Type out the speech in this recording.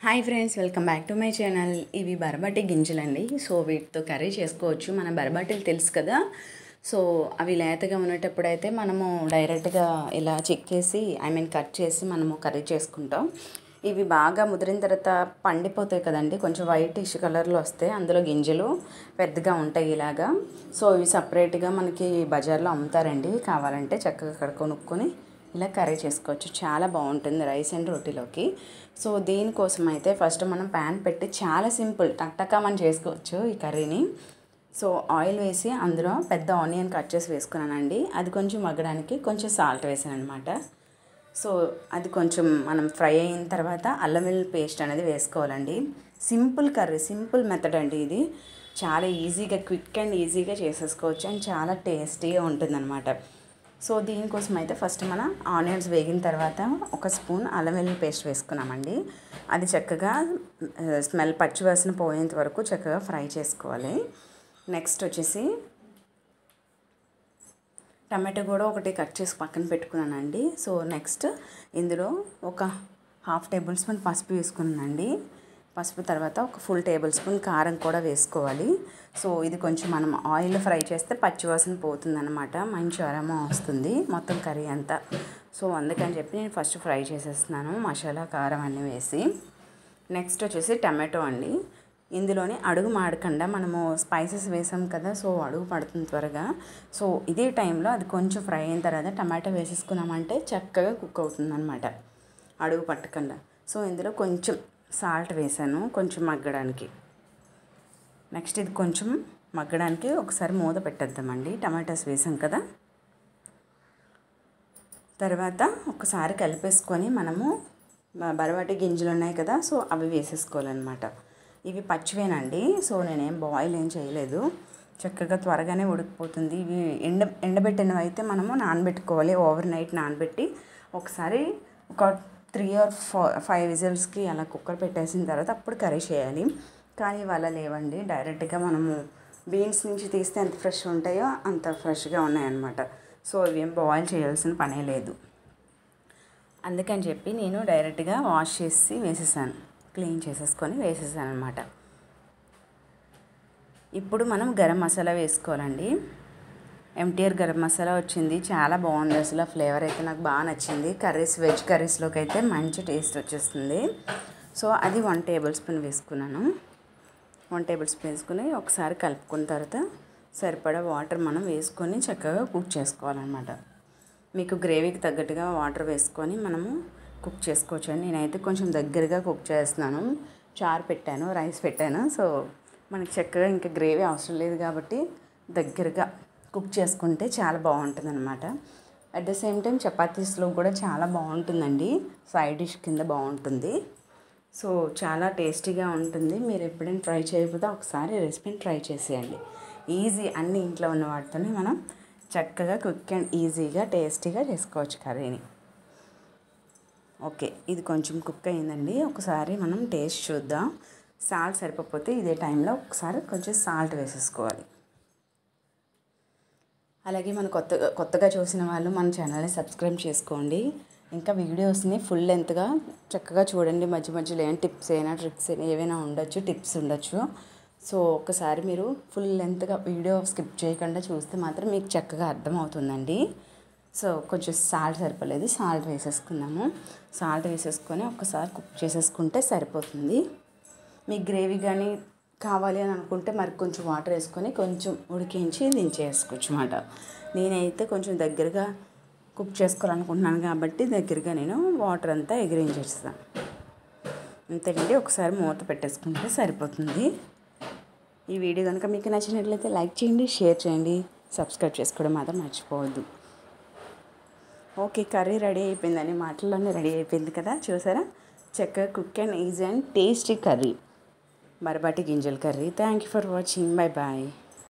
Hi friends, welcome back to my channel. ఇవి barbati గింజలండి. So వీటితో curry చేసుకోవచ్చు. మన బరబాటీలు తెలుసు కదా. సో అవి లేతగా ఉన్నప్పుడైతే మనము డైరెక్ట్గా ఇలా చెక్కేసి కట్ చేసి మనము కర్రీ చేసుకుంటాం. ఇవి బాగా ముదిరిన తర్వాత పండిపోతాయి కదండి, కొంచెం వైటిష్ కలర్లో వస్తాయి. అందులో గింజలు పెద్దగా ఉంటాయి ఇలాగా. సో ఇవి సపరేట్గా మనకి బజార్లో అమ్ముతారండి. కావాలంటే చక్కగా అక్కడ కొనుక్కొని ఇలా కర్రీ చేసుకోవచ్చు. చాలా బాగుంటుంది రైస్ అండ్ రోటీలోకి. సో దీనికోసం అయితే ఫస్ట్ మనం ప్యాన్ పెట్టి చాలా సింపుల్ టక్టకా మనం చేసుకోవచ్చు ఈ కర్రీని. సో ఆయిల్ వేసి అందులో పెద్ద ఆనియన్ కట్ చేసి వేసుకున్నానండి. అది కొంచెం మగ్గడానికి కొంచెం సాల్ట్ వేసాను అనమాట. సో అది కొంచెం మనం ఫ్రై అయిన తర్వాత అల్లం వెల్లుల్లి పేస్ట్ అనేది వేసుకోవాలండి. సింపుల్ కర్రీ, సింపుల్ మెథడ్ అండి ఇది. చాలా ఈజీగా, క్విక్ అండ్ ఈజీగా చేసేసుకోవచ్చు అండ్ చాలా టేస్టీగా ఉంటుందన్నమాట. సో దీనికోసం అయితే ఫస్ట్ మనం ఆనియన్స్ వేగిన తర్వాత ఒక స్పూన్ అల్లం వెల్లుల్లి పేస్ట్ వేసుకున్నామండి. అది చక్కగా స్మెల్ పచ్చివాసన పోయేంత వరకు చక్కగా ఫ్రై చేసుకోవాలి. నెక్స్ట్ వచ్చేసి టమాటో కూడా ఒకటి కట్ చేసి పక్కన పెట్టుకున్నానండి. సో నెక్స్ట్ ఇందులో ఒక హాఫ్ టేబుల్ స్పూన్ పసుపు వేసుకున్నానండి. పసుపు తర్వాత ఒక ఫుల్ టేబుల్ స్పూన్ కారం కూడా వేసుకోవాలి. సో ఇది కొంచెం మనం ఆయిల్ ఫ్రై చేస్తే పచ్చివాసన పోతుందన్నమాట, మంచి అరోమా వస్తుంది మొత్తం కర్రీ అంతా. సో అందుకని చెప్పి నేను ఫస్ట్ ఫ్రై చేసేస్తున్నాను మసాలా కారం అన్నీ వేసి. నెక్స్ట్ వచ్చేసి టమాటో అండి. ఇందులోని అడుగు మాడకుండా మనము స్పైసెస్ వేసాం కదా, సో అడుగు పడుతుంది త్వరగా. సో ఇదే టైంలో అది కొంచెం ఫ్రై అయిన తర్వాత టమాటో వేసేసుకున్నామంటే చక్కగా కుక్ అవుతుంది అనమాట, అడుగు పట్టకుండా. సో ఇందులో కొంచెం సాల్ట్ వేసాను కొంచెం మగ్గడానికి. నెక్స్ట్ ఇది కొంచెం మగ్గడానికి ఒకసారి మూత పెట్టేద్దామండి. టమాటాస్ వేసాం కదా, తర్వాత ఒకసారి కలిపేసుకొని మనము బరబాటి గింజలు ఉన్నాయి కదా, సో అవి వేసేసుకోవాలన్నమాట. ఇవి పచ్చివేనండి. సో నేనేం బాయిల్ ఏం చేయలేదు, చక్కగా త్వరగానే ఉడికిపోతుంది. ఇవి ఎండబెట్టినవి అయితే మనము నానబెట్టుకోవాలి. ఓవర్ నైట్ నానబెట్టి ఒకసారి ఒక 3 or 5 విజిల్స్కి అలా కుక్కర్ పెట్టేసిన తర్వాత అప్పుడు కర్రీ చేయాలి. కానీ ఇవాళ లేవండి, డైరెక్ట్గా మనము బీన్స్ నుంచి తీస్తే ఎంత ఫ్రెష్ ఉంటాయో అంత ఫ్రెష్గా ఉన్నాయన్నమాట. సో ఇవేం బాయిల్ చేయాల్సిన పనే లేదు. అందుకని చెప్పి నేను డైరెక్ట్గా వాష్ చేసి వేసేసాను, క్లీన్ చేసేసుకొని వేసేసాను అనమాట. ఇప్పుడు మనం గరం మసాలా వేసుకోవాలండి. ఎంటీఆర్ గరం మసాలా వచ్చింది, చాలా బాగుంది అసలు. ఫ్లేవర్ అయితే నాకు బాగా నచ్చింది. కర్రీస్, వెజ్ కర్రీస్లోకి అయితే మంచి టేస్ట్ వచ్చేస్తుంది. సో అది 1 టేబుల్ స్పూన్ వేసుకున్నాను. 1 టేబుల్ స్పూన్ వేసుకుని ఒకసారి కలుపుకున్న తర్వాత సరిపడా వాటర్ మనం వేసుకొని చక్కగా కుక్ చేసుకోవాలన్నమాట. మీకు గ్రేవీకి తగ్గట్టుగా వాటర్ వేసుకొని మనము కుక్ చేసుకోవచ్చు అండి. నేనైతే కొంచెం దగ్గరగా కుక్ చేస్తున్నాను. చారు పెట్టాను, రైస్ పెట్టాను. సో మనకి చక్కగా ఇంకా గ్రేవీ అవసరం లేదు కాబట్టి దగ్గరగా కుక్ చేసుకుంటే చాలా బాగుంటుంది అనమాట. అట్ ద సేమ్ టైం చపాతీస్లో కూడా చాలా బాగుంటుందండి, సైడ్ డిష్ కింద బాగుంటుంది. సో చాలా టేస్టీగా ఉంటుంది. మీరు ఎప్పుడైనా ట్రై చేయకపోతే ఒకసారి రెసిపీని ట్రై చేసేయండి. ఈజీ, అన్ని ఇంట్లో ఉన్న వాటితోనే మనం చక్కగా క్విక్ అండ్ ఈజీగా టేస్టీగా చేసుకోవచ్చు కర్రీని. ఓకే, ఇది కొంచెం కుక్ అయిందండి. ఒకసారి మనం టేస్ట్ చూద్దాం. సాల్ట్ సరిపోతే ఇదే టైంలో ఒకసారి కొంచెం సాల్ట్ వేసేసుకోవాలి. అలాగే మన కొత్తగా చూసిన వాళ్ళు మన ఛానల్ని సబ్స్క్రైబ్ చేసుకోండి. ఇంకా వీడియోస్ని ఫుల్ లెంత్గా చక్కగా చూడండి. మధ్య మధ్యలో ఏమైనా టిప్స్ అయినా, ట్రిక్స్ అయినా ఏవైనా ఉండొచ్చు, టిప్స్ ఉండొచ్చు. సో ఒక్కసారి మీరు ఫుల్ లెంత్గా వీడియో స్కిప్ చేయకుండా చూస్తే మాత్రం మీకు చక్కగా అర్థమవుతుందండి. సో కొంచెం సాల్ట్ సరిపోలేదు, సాల్ట్ వేసేసుకున్నాము. సాల్ట్ వేసేసుకొని ఒకసారి కుక్ చేసేసుకుంటే సరిపోతుంది. మీ గ్రేవీ కానీ కావాలి అని అనుకుంటే మరి కొంచెం వాటర్ వేసుకొని కొంచెం ఉడికించి దించేసుకోవచ్చు అన్నమాట. నేనైతే కొంచెం దగ్గరగా కుక్ చేసుకోవాలనుకుంటున్నాను కాబట్టి దగ్గరగా నేను వాటర్ అంతా ఎగిరించేస్తాను అంతేనండి. ఒకసారి మూత పెట్టేసుకుంటే సరిపోతుంది. ఈ వీడియో కనుక మీకు నచ్చినట్లయితే లైక్ చేయండి, షేర్ చేయండి, సబ్స్క్రైబ్ చేసుకోవడం మాత్రం మర్చిపోవద్దు. ఓకే, కర్రీ రెడీ అయిపోయిందని మాటల్లోనే రెడీ అయిపోయింది కదా, చూసారా? చక్కగా cook and easy and tasty curry, బరబాటి గింజల curry. Thank you for watching. Bye bye.